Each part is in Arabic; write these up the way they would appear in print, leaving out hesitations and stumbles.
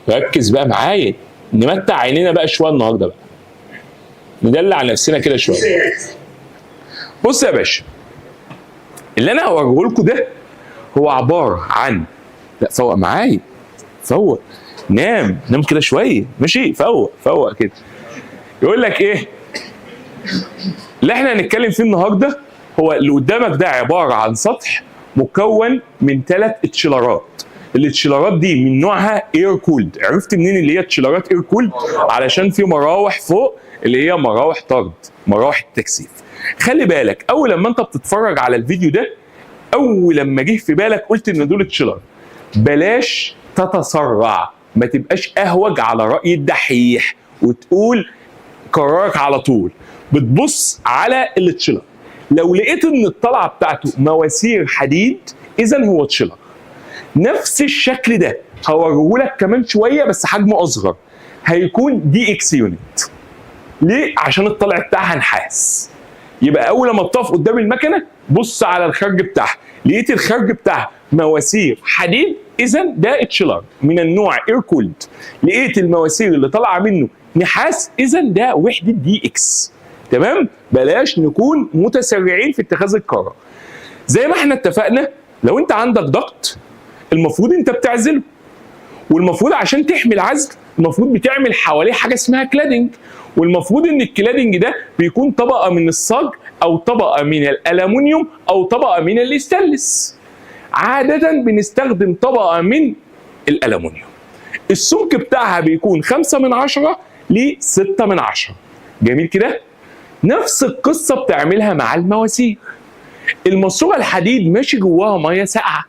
ركز بقى معايا، نمتع عينينا بقى شويه النهارده بقى، ندلع نفسنا كده شويه. بص يا باشا، اللي انا هوريه لكم ده هو عباره عن، لا فوق معايا، فوق، نام كده شويه، ماشي، فوق كده. يقول لك ايه اللي احنا هنتكلم فيه النهارده؟ هو اللي قدامك ده عباره عن سطح مكون من 3 اتشيلرات. الاتشيلرات دي من نوعها اير كولد. عرفت منين اللي هي اتشيلرات اير كولد؟ علشان في مراوح فوق اللي هي مراوح طرد، مراوح التكثيف. خلي بالك اول لما انت بتتفرج على الفيديو ده، اول لما جه في بالك قلت ان دول اتشيلر. بلاش تتسرع، ما تبقاش اهوج على راي الدحيح وتقول قرارك على طول. بتبص على التشيلر، لو لقيت ان الطلعه بتاعته مواسير حديد اذا هو تشيلر. نفس الشكل ده هوريه لك كمان شويه بس حجمه اصغر، هيكون دي اكس يونت. ليه؟ عشان الطلع بتاعها نحاس. يبقى اول لما بتقف قدام المكنه بص على الخرج بتاعها، لقيت الخرج بتاعها مواسير حديد اذا ده اتشيلر من النوع اير كولد. لقيت المواسير اللي طالعه منه نحاس اذا ده وحده دي اكس. تمام؟ بلاش نكون متسرعين في اتخاذ القرار. زي ما احنا اتفقنا، لو انت عندك ضغط المفروض انت بتعزله، والمفروض عشان تحمي العزل المفروض بتعمل حواليه حاجه اسمها كلادنج، والمفروض ان الكلادنج ده بيكون طبقه من الصاج او طبقه من الالومنيوم او طبقه من الاستانلس. عاده بنستخدم طبقه من الالومنيوم. السمك بتاعها بيكون 5/10 ل 6/10. جميل كده؟ نفس القصه بتعملها مع المواسير. الماسوره الحديد ماشي جواها ميه ساقعه،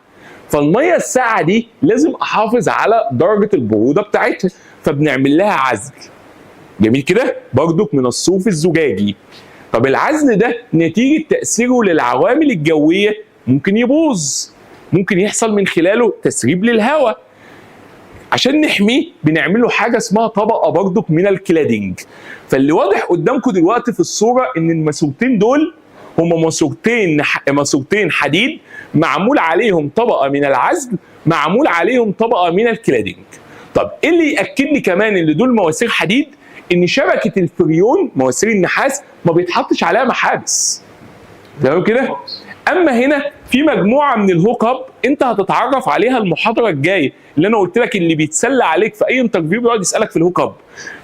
فالميه الساقعه دي لازم احافظ على درجه البروده بتاعتها، فبنعمل لها عزل. جميل كده؟ برضك من الصوف الزجاجي. طب العزل ده نتيجه تاثيره للعوامل الجويه ممكن يبوظ، ممكن يحصل من خلاله تسريب للهواء. عشان نحميه بنعمل له حاجه اسمها طبقه برضك من الكلادنج. فاللي واضح قدامكم دلوقتي في الصوره ان الماسورتين دول هما ماسورتين حديد معمول عليهم طبقه من العزل، معمول عليهم طبقه من الكلادنج. طب ايه اللي ياكد لي كمان ان دول مواسير حديد؟ ان شبكه الفريون مواسير النحاس ما بيتحطش عليها محابس. تمام كده؟ اما هنا في مجموعه من الهوك اب انت هتتعرف عليها المحاضره الجايه، اللي انا قلت لك اللي بيتسلى عليك في اي انترفيو بيقعد يسالك في الهوك اب.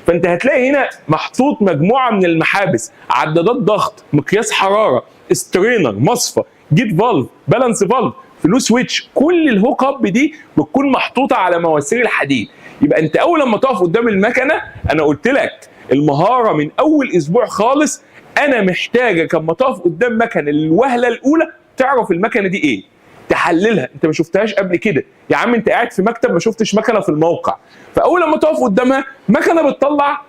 فانت هتلاقي هنا محطوط مجموعه من المحابس، عدادات ضغط، مقياس حراره، سترينر، مصفى، جيت فالف، بالانس فالف، فلو سويتش. كل الهوك اب دي بتكون محطوطه على مواسير الحديد. يبقى انت اول لما تقف قدام المكنه، انا قلت لك المهاره من اول اسبوع خالص، انا محتاجك اما تقف قدام مكنه الوهله الاولى تعرف المكنه دي ايه، تحللها. انت ما شفتهاش قبل كده يا عم، انت قاعد في مكتب ما شفتش مكنه في الموقع. فاول لما تقف قدامها مكنه بتطلع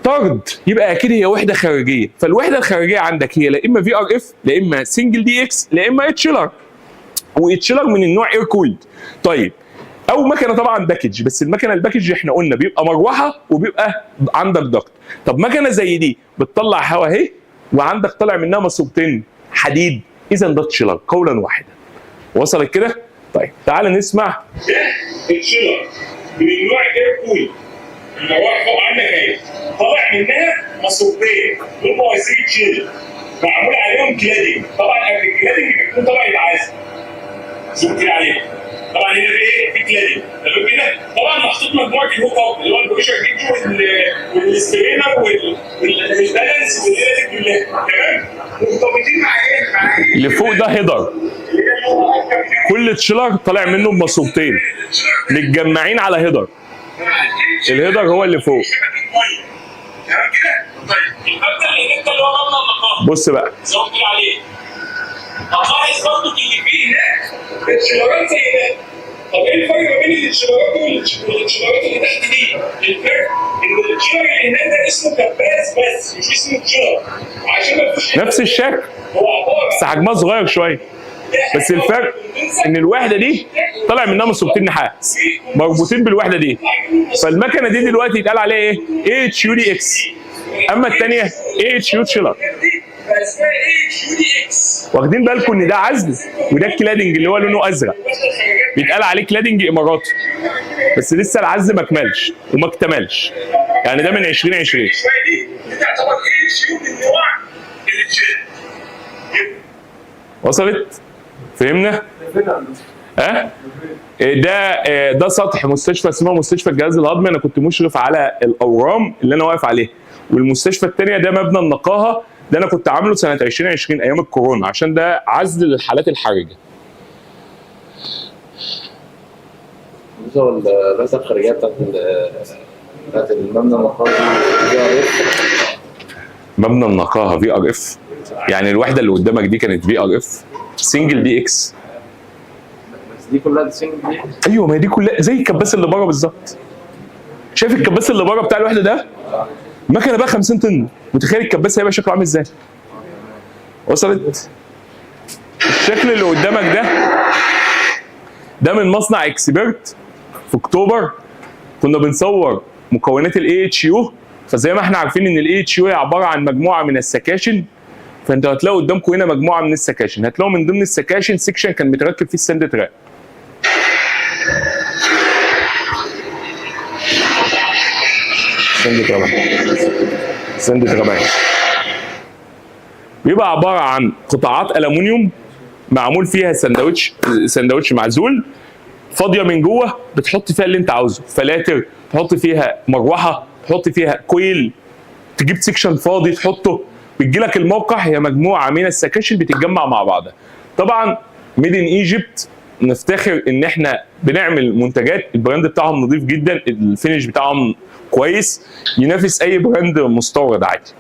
طرد، يبقى اكيد هي وحده خارجيه. فالوحده الخارجيه عندك هي لا اما في ار اف، لا اما سنجل دي اكس، لا اما اتشيلر، واتشيلر من النوع اير كولد. طيب او مكنه طبعا باكج، بس المكنه الباكج احنا قلنا بيبقى مروحه وبيبقى عندك ضغط. طب مكنه زي دي بتطلع هواء اهي، وعندك طالع منها ماسورتين حديد، اذا ده تشيلر قولا واحدا. وصلت كده؟ طيب تعال نسمع. التشيلر من النوع اير كول، المروحه فوق عندك اهي، طالع منها ماسورتين دول مواسير تشيلر معمول عليهم كلادنج. طبعا قبل الكلادنج بيكون طبعا العازل شوف كده عليهم. طبعا هنا في ايه؟ في كلادنج. تمام كده؟ طبعا محطوط مجموعه الهوك اب اللي هو البريشر جيج والسترينر والبالانس والليله دي كلها. تمام؟ مرتبطين مع ايه؟ اللي فوق ده هيدر، كل تشيلر طالع منه بماسورتين متجمعين على هيدر. الهيدر هو اللي فوق. تمام كده؟ طيب المبدا اللي انت اللي هو مبنى النقاط. بص بقى زود كده عليه. هتلاحظ برضه اللي فيه هناك التشيلرات زي ده. طب ايه الفرق ما بين التشيلرات والتشيلرات اللي تحت دي؟ الفرق ان التشيلر اللي هناك ده اسمه كباس بس مش اسمه تشيلر، عشان ما فيش نفس الشكل هو عباره بس حجمها صغير شويه. بس الفرق ان الوحده دي طالع منها ماسورتين نحاس مربوطين بالوحده دي. فالمكنه دي دلوقتي يتقال عليها ايه؟ اي اتش يو دي اكس. اما الثانيه اي اتش يو تشيلر. اسمها ايه؟ HUDX. واخدين بالكم ان ده عزل وده الكلادنج اللي هو لونه ازرق. الوحده الخارجيه بيتقال عليه كلادنج اماراتي، بس لسه العزل ما كملش وما اكتملش، يعني ده من 2020. دي تعتبر ايه شيء من انواع التشيل. وصلت؟ فهمنا؟ ده سطح مستشفى اسمها مستشفى الجهاز الهضمي، انا كنت مشرف على الاورام اللي انا واقف عليها. والمستشفى الثانيه ده مبنى النقاهه، ده انا كنت عامله سنه 2020 ايام الكورونا، عشان ده عزل للحالات الحرجه. الرئاسه الخارجيه بتاعت المبنى النقاهي مبنى النقاهه في ار اف، يعني الوحده اللي قدامك دي كانت في ار اف سنجل دي اكس. بس دي كلها سنجل دي؟ ايوه، ما هي دي كلها زي الكباس اللي بره بالظبط. شايف الكباس اللي بره بتاع الوحده ده؟ مكنه بقى 50 طن، متخيل الكباس هيبقى شكله عامل ازاي؟ وصلت؟ الشكل اللي قدامك ده من مصنع اكسبرت في اكتوبر، كنا بنصور مكونات الاي اتش يو. فزي ما احنا عارفين ان الاي اتش يو هي عباره عن مجموعه من السكاشن، فانتوا هتلاقوا قدامكم هنا مجموعه من السكاشن، هتلاقوا من ضمن السكاشن سكشن كان متركب فيه السند تراك. سند ترابان بيبقى عباره عن قطاعات الومنيوم معمول فيها سندوتش معزول، فاضيه من جوه، بتحط فيها اللي انت عاوزه، فلاتر، تحط فيها مروحه، تحط فيها كويل، تجيب سكشن فاضي تحطه، بتجي لك الموقع. هي مجموعه من السكاشن بتتجمع مع بعضها. طبعا ميد ان ايجيبت، نفتخر ان احنا بنعمل منتجات البراند بتاعهم نظيف جدا، الفينش بتاعهم كويس، ينافس اي براند مستورد عادي.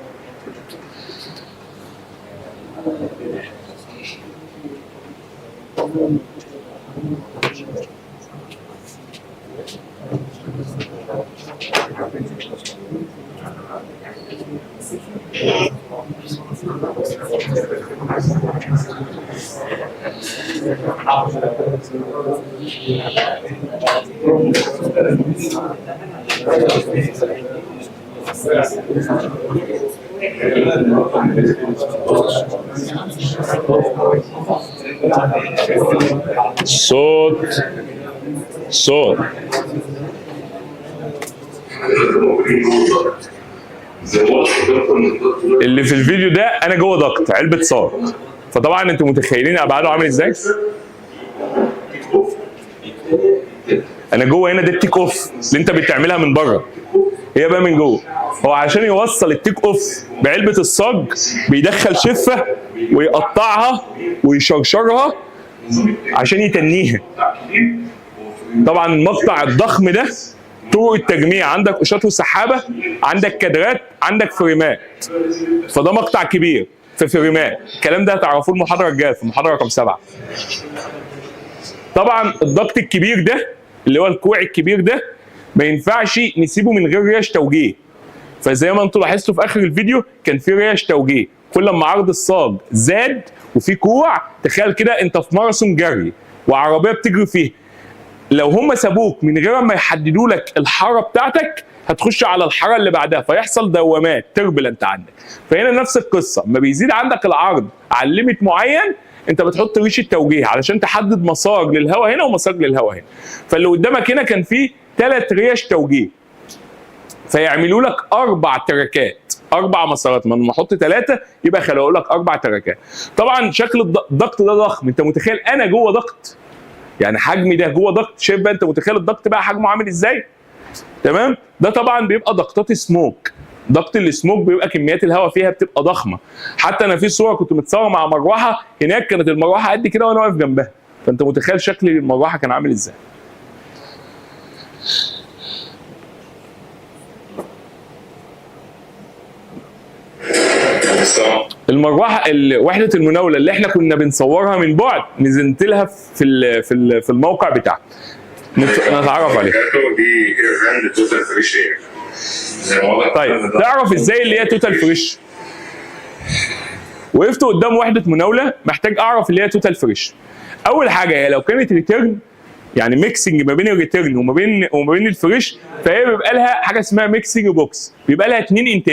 صوت اللي في الفيديو ده انا جوه ضغط علبه صاج، فطبعا انتوا متخيلين ابعاده عامل ازاي. انا جوه هنا، ده التيك اوف اللي انت بتعملها من بره، هي بقى من جوه. هو عشان يوصل التيك اوف بعلبه الصاج بيدخل شفه ويقطعها ويشرشرها عشان يتنيها. طبعا المقطع الضخم ده طرق التجميع، عندك قشاط وسحابه، عندك كادرات، عندك فريمات، فده مقطع كبير في فريمات. الكلام ده هتعرفوه المحاضره الجايه في المحاضره رقم 7. طبعا الضغط الكبير ده اللي هو الكوع الكبير ده ما ينفعش نسيبه من غير ريش توجيه، فزي ما انتم لاحظتوا في اخر الفيديو كان في ريش توجيه. كل ما عرض الصاج زاد وفي كوع، تخيل كده انت في ماراثون جري وعربيه بتجري فيه، لو هم سابوك من غير ما يحددوا لك الحاره بتاعتك هتخش على الحاره اللي بعدها، فيحصل دوامات تربلنت عندك. فهنا نفس القصه، ما بيزيد عندك العرض عن ليميت معين انت بتحط ريشه توجيه علشان تحدد مسار للهواء هنا ومسار للهواء هنا. فاللي قدامك هنا كان فيه 3 ريش توجيه، فيعملوا لك 4 تراكات، 4 مسارات. لما احط 3 يبقى خلقوا لك 4 تراكات. طبعا شكل الضغط ده ضخم، انت متخيل انا جوه ضغط، يعني حجمي ده جوه ضغط. شايف بقى، انت متخيل الضغط بقى حجمه عامل ازاي؟ تمام. ده طبعا بيبقى ضغطات سموك، ضغط السموك بيبقى كميات الهواء فيها بتبقى ضخمه. حتى انا في صوره كنت متصور مع مروحه هناك، كانت المروحه قد كده وانا واقف جنبها، فانت متخيل شكل المروحه كان عامل ازاي. المروحه وحده المناوله اللي احنا كنا بنصورها من بعد، نزلت لها في الموقع بتاعها نتعرف عليها. دي براند توتال فريش اير. طيب تعرف ازاي اللي هي توتال فريش؟ وقفت قدام وحده مناوله محتاج اعرف اللي هي توتال فريش. اول حاجه هي لو كانت ريتيرن، يعني ميكسنج ما بين الريتيرن وما بين الفريش، فهي بيبقى لها حاجه اسمها ميكسنج بوكس، بيبقى لها 2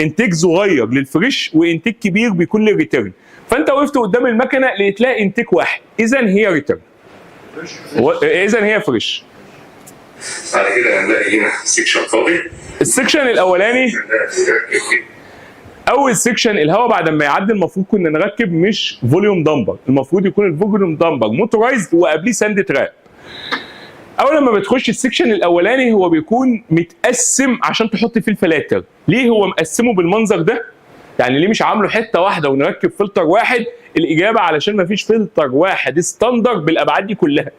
انتاج صغير للفريش وانتاج كبير بيكون للريتيرن. فانت وقفت قدام المكنه لقيت لها انتاج واحد، اذا هي ريتيرن. اذا هي فريش. بعد كده هنلاقي هنا سيكشن فاضي. السكشن الاولاني اول سكشن الهواء بعد ما يعدي المفروض كنا نركب مش فوليوم دامبر، المفروض يكون الفوليوم دامبر موتورايزد وقبليه ساند تراب. اول لما بتخش السكشن الاولاني هو بيكون متقسم عشان تحط فيه الفلاتر. ليه هو مقسمه بالمنظر ده؟ يعني ليه مش عامله حته واحده ونركب فلتر واحد؟ الاجابه علشان ما فيش فلتر واحد ستاندر بالابعاد دي كلها،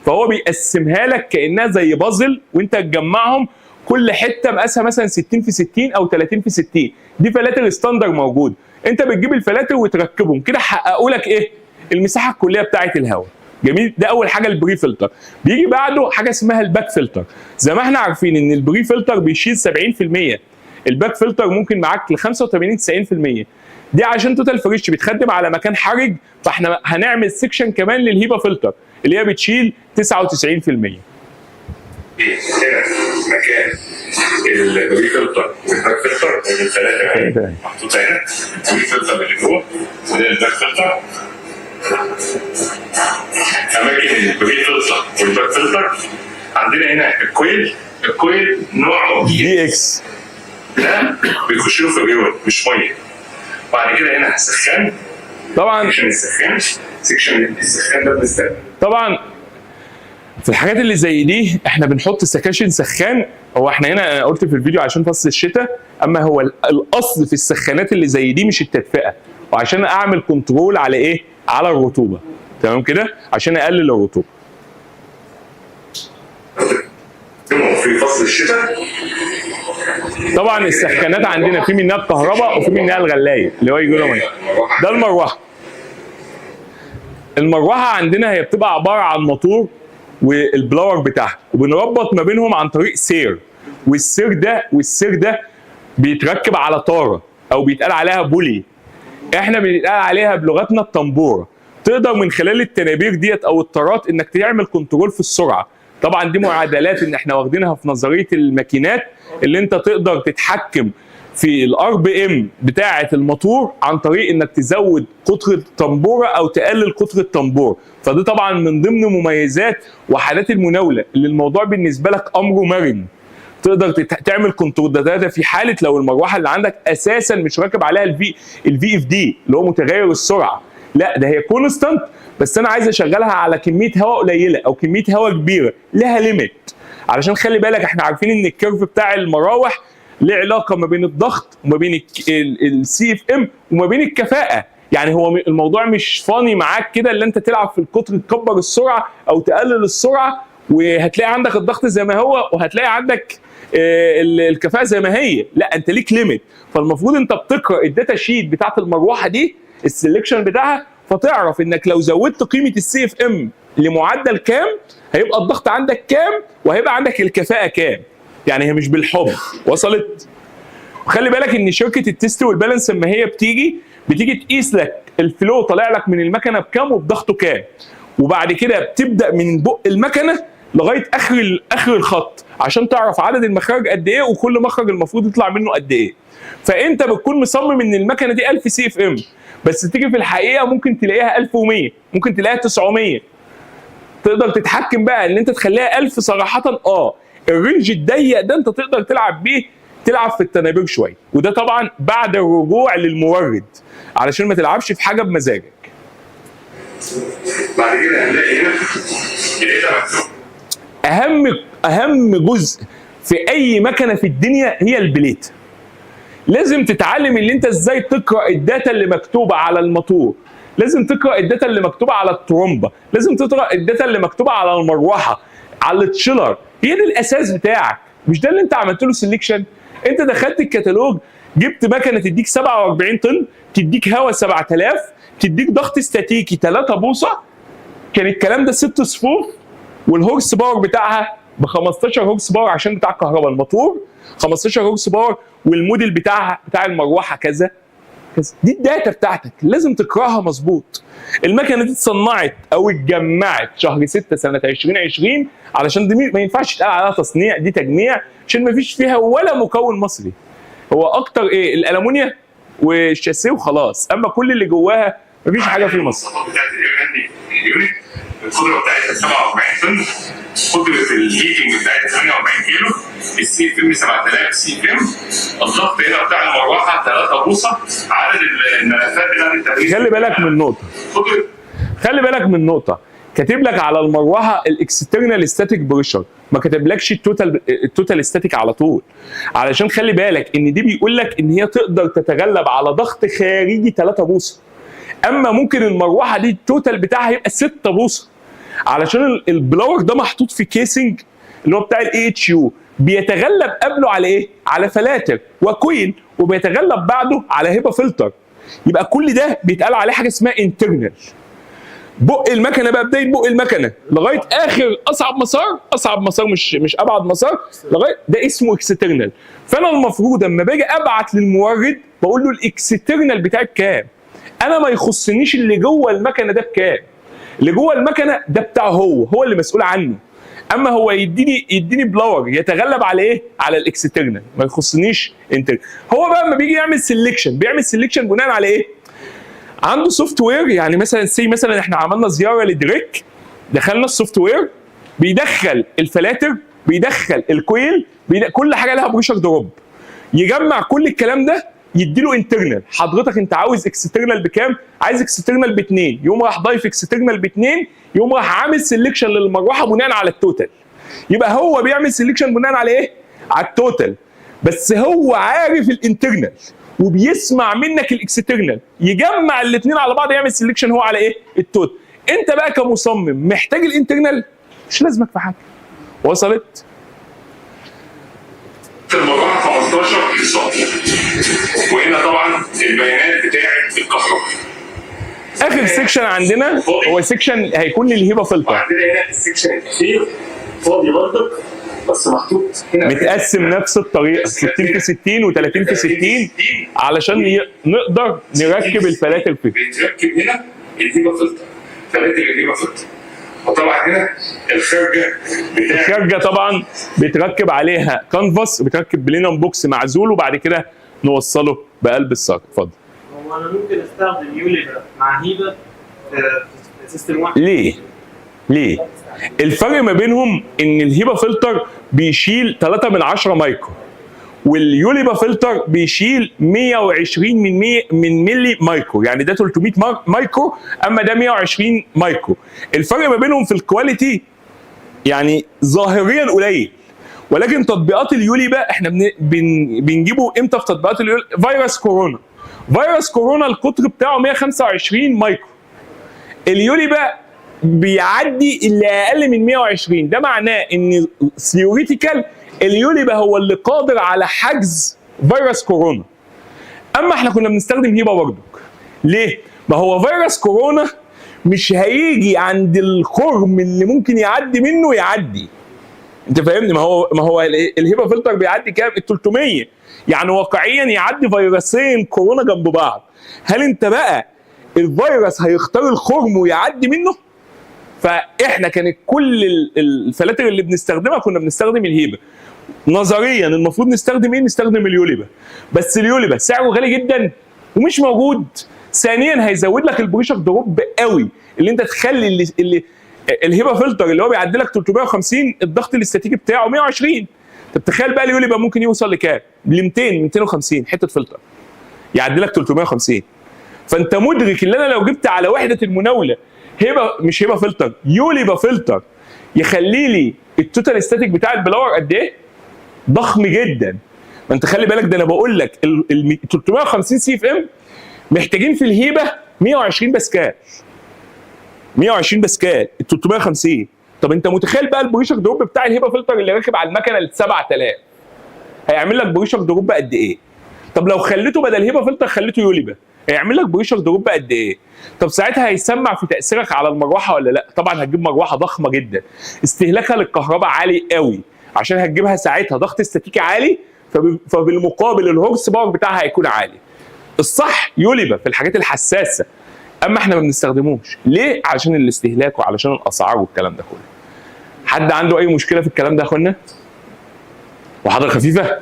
فهو بيقسمها لك كانها زي بازل وانت تجمعهم، كل حته مقاسها مثلا 60 في 60 او 30 في 60. دي فلاتر ستاندر موجود، انت بتجيب الفلاتر وتركبهم كده حققوا لك ايه؟ المساحه الكليه بتاعه الهواء. جميل. ده اول حاجه البري فلتر. بيجي بعده حاجه اسمها الباك فلتر. زي ما احنا عارفين ان البري فلتر بيشيل 70%، الباك فلتر ممكن معاك ل 85 90%. دي عشان توتال فريش بتخدم على مكان حرج، فاحنا هنعمل سيكشن كمان للهيبا فلتر اللي هي بتشيل 99%. هنا مكان البري فلتر والباك فلتر والثلاثه محطوطه هنا. البري فلتر اللي جوه وده الباك فلتر. اماكن البري فلتر والباك فلتر عندنا هنا الكويل نوعه دي اكس ده بيخش له فريون مش ميه. بعد كده هنا سخان. طبعا سكشن السخان ده بنستخدم طبعا في الحاجات اللي زي دي احنا بنحط سكاشن سخان. هو احنا هنا انا قلت في الفيديو عشان فصل الشتاء، اما هو الاصل في السخانات اللي زي دي مش التدفئه، وعشان اعمل كنترول على ايه؟ على الرطوبه. تمام كده؟ عشان اقلل الرطوبه. في فصل الشتاء طبعا السخانات عندنا في منها الكهرباء وفي منها الغلايه اللي هو يقولوا ميه. ده المروحه. المروحه عندنا هي بتبقى عباره عن موتور والبلاور بتاعها، وبنربط ما بينهم عن طريق سير، والسير ده بيتركب على طاره او بيتقال عليها بولي. احنا بيتقال عليها بلغتنا الطنبوره. تقدر من خلال التنابير ديت او الطارات انك تعمل كنترول في السرعه. طبعا دي معادلات ان احنا واخدينها في نظريه الماكينات، اللي انت تقدر تتحكم في الار بي ام بتاعه الموتور عن طريق انك تزود قطر الطنبوره او تقلل قطر الطنبور. فدي طبعا من ضمن مميزات وحالات المناوله اللي الموضوع بالنسبه لك امره مرن. تقدر تعمل كنترول. ده في حاله لو المروحه اللي عندك اساسا مش راكب عليها الفي اف دي اللي هو متغير السرعه، لا ده هي كونستانت، بس انا عايز اشغلها على كميه هواء قليله او كميه هواء كبيره، لها ليميت. علشان خلي بالك احنا عارفين ان الكيرف بتاع المراوح له علاقه ما بين الضغط وما بين السي اف ام وما بين الكفاءه. يعني هو الموضوع مش فاني معاك كده اللي انت تلعب في القطر تكبر السرعه او تقلل السرعه وهتلاقي عندك الضغط زي ما هو وهتلاقي عندك الكفاءه زي ما هي. لا انت ليك ليميت. فالمفروض انت بتقرا الداتا شيت بتاعت المروحه دي السلكشن بتاعها، فتعرف انك لو زودت قيمه السي اف ام لمعدل كام هيبقى الضغط عندك كام وهيبقى عندك الكفاءه كام. يعني هي مش بالحب. وصلت؟ وخلي بالك ان شركه التست والبالانس لما هي بتيجي تقيس لك الفلو طالع لك من المكنه بكام وبضغطه كام، وبعد كده بتبدا من بق المكنه لغايه اخر الخط عشان تعرف عدد المخارج قد ايه وكل مخرج المفروض يطلع منه قد ايه. فانت بتكون مصمم ان المكنه دي 1000 سي اف ام، بس تيجي في الحقيقه ممكن تلاقيها 1100، ممكن تلاقيها 900. تقدر تتحكم بقى ان انت تخليها 1000 صراحه. الرينج الضيق ده انت تقدر تلعب بيه، تلعب في التنابير شويه، وده طبعا بعد الرجوع للمورد علشان ما تلعبش في حاجه بمزاجك. بعد كده هنلاقي هنا مكتوب اهم جزء في اي مكنه في الدنيا هي البليت. لازم تتعلم ان انت ازاي تقرا الداتا اللي مكتوبه على الموتور، لازم تقرا الداتا اللي مكتوبه على الترومبه، لازم تقرا الداتا اللي مكتوبه على المروحه، على التشيلر. هي دي الاساس بتاعك، مش ده اللي انت عملت له سيلكشن. انت دخلت الكتالوج جبت مكنه تديك 47 طن، تديك هواء 7000، تديك ضغط استاتيكي 3 بوصه، كان الكلام ده 6 صفوف، والهورس باور بتاعها ب 15 هورس باور عشان بتاع الكهرباء الموتور 15 هورس باور، والموديل بتاع المروحه كذا كذا. دي الداتا بتاعتك لازم تقراها مظبوط. المكنه دي اتصنعت او اتجمعت شهر 6 سنه 2020 علشان دي ما ينفعش تقال عليها تصنيع، دي تجميع عشان ما فيش فيها ولا مكون مصري. هو اكتر ايه الالومنيا والشاسيه وخلاص، اما كل اللي جواها ما فيش حاجه في مصر. القدره بتاعتها 47 طن، قدره الهيتنج بتاعتها 48 كيلو، السي اف ام 7000 سي اف ام، الضغط هنا بتاع المروحه 3 بوصه، عدد الملفات بتاعت التبريد. خلي بالك من نقطه، خلي بالك من نقطه، كاتب لك على المروحه الاكسترنال ستاتيك بريشر، ما كاتبلكش التوتال ستاتيك على طول، علشان خلي بالك ان دي بيقول لك ان هي تقدر تتغلب على ضغط خارجي 3 بوصه، اما ممكن المروحه دي التوتال بتاعها يبقى 6 بوصه، علشان البلاور ده محطوط في كيسنج اللي هو بتاع الاي اتش يو، بيتغلب قبله على ايه؟ على فلاتر وكويل، وبيتغلب بعده على هيبا فلتر. يبقى كل ده بيتقال عليه حاجه اسمها انترنال. بق المكنه بقى، بدايه بق المكنه لغايه اخر اصعب مسار، اصعب مسار مش ابعد مسار، لغايه ده اسمه اكسترنال. فانا المفروض اما باجي ابعت للمورد بقول له الاكسترنال بتاعي بكام؟ انا ما يخصنيش اللي جوه المكنه ده بكام. اللي جوه المكنه ده بتاعه هو اللي مسؤول عنه. اما هو يديني بلاور يتغلب على ايه؟ على الاكسترنال، ما يخصنيش انترنال. هو بقى لما بيجي يعمل سيلكشن بيعمل سيلكشن بناء على ايه؟ عنده سوفت وير، يعني مثلا احنا عملنا زياره لدريك، دخلنا السوفت وير بيدخل الفلاتر، بيدخل الكويل، كل حاجه لها بريشر دروب، يجمع كل الكلام ده يديله انترنال. حضرتك انت عاوز اكسترنال بكام؟ عايز اكسترنال ب2، يقوم راح ضايف اكسترنال ب2، يقوم راح عامل سيلكشن للمروحه بناء على التوتال. يبقى هو بيعمل سيلكشن بناء على ايه؟ على التوتال، بس هو عارف الانترنال وبيسمع منك الاكسترنال، يجمع الاثنين على بعض يعمل سيلكشن هو على ايه؟ التوتال. انت بقى كمصمم محتاج الانترنال؟ مش لازمك في حاجه. وصلت؟ المروحه 15 سم، وهنا طبعا البيانات بتاعت الكهرباء. اخر سيكشن عندنا هو سيكشن هيكون للهيبا فلتر. وعندنا هنا السيكشن الاخير فاضي برضك، بس محطوط هنا متقسم نفس الطريقه 60 في 60 و30 في 60 علشان نقدر نركب الفلاتر فيه. بيتركب هنا الهيبا فلتر، فلاتر الهيبا فلتر. وطبعا هنا الخارجه طبعا بيتركب عليها كانفاس، بيتركب بلينم بوكس معزول، وبعد كده نوصله بقلب الصاج. اتفضل. هو انا ممكن استخدم يوليبا مع هيبا في سيستم واحد؟ ليه؟ الفرق ما بينهم ان الهيبا فلتر بيشيل 3 من 10 مايكرو، واليوليبا فلتر بيشيل 120 من ملي مايكرو، يعني ده 300 مايكرو اما ده 120 مايكرو. الفرق ما بينهم في الكواليتي يعني ظاهريا قليل، ولكن تطبيقات اليوليبا احنا بنجيبه امتى في تطبيقات اليوليبا؟ فيروس كورونا القطر بتاعه 125 مايكرو، اليوليبا بيعدي اللي اقل من 120. ده معناه ان ثيوريتيكال اليوليبا هو اللي قادر على حجز فيروس كورونا. اما احنا كنا بنستخدم هيبا برضك. ليه؟ ما هو فيروس كورونا مش هيجي عند الخرم اللي ممكن يعدي منه يعدي. انت فاهمني؟ ما هو الهيبا فلتر بيعدي كام؟ ال 300، يعني واقعيا يعدي فيروسين كورونا جنب بعض. هل انت بقى الفيروس هيختار الخرم ويعدي منه؟ فاحنا كانت كل الفلاتر اللي بنستخدمها كنا بنستخدم الهيبا. نظريا المفروض نستخدم ايه؟ نستخدم اليوليبا، بس اليوليبا سعره غالي جدا ومش موجود. ثانيا هيزود لك البريشر دروب قوي، اللي انت تخلي اللي الهيبا فلتر اللي هو بيعدي لك 350 الضغط الاستاتيكي بتاعه 120. طب تخيل بقى اليوليبا ممكن يوصل لكام؟ ل 200 250 حته فلتر يعدي لك 350. فانت مدرك ان انا لو جبت على وحده المناوله مش هيبا فلتر، يوليبا فلتر يخلي لي التوتال ستاتيك بتاع البلاور قد ايه؟ ضخم جدا. ما انت خلي بالك، ده انا بقول لك ال 350 سي اف ام محتاجين في الهيبه 120 باسكال. 120 باسكال ال 350. طب انت متخيل بقى البريشر دروب بتاع الهيبا فلتر اللي راكب على المكنه ال 7000 هيعمل لك بريشر دروب قد ايه؟ طب لو خليته بدل هيبا فلتر خليته يوليبا هيعمل لك بريشر دروب قد ايه؟ طب ساعتها هيسمع في تاثيرك على المروحه ولا لا؟ طبعا هتجيب مروحه ضخمه جدا استهلاكها للكهرباء عالي قوي، عشان هتجيبها ساعتها ضغط استاتيكي عالي، فبالمقابل الهورس باور بتاعها هيكون عالي. الصح يوليبا في الحاجات الحساسه، اما احنا ما بنستخدموش. ليه؟ علشان الاستهلاك وعلشان الاسعار والكلام ده كله. حد عنده اي مشكله في الكلام ده يا اخوانا؟ محاضره خفيفه؟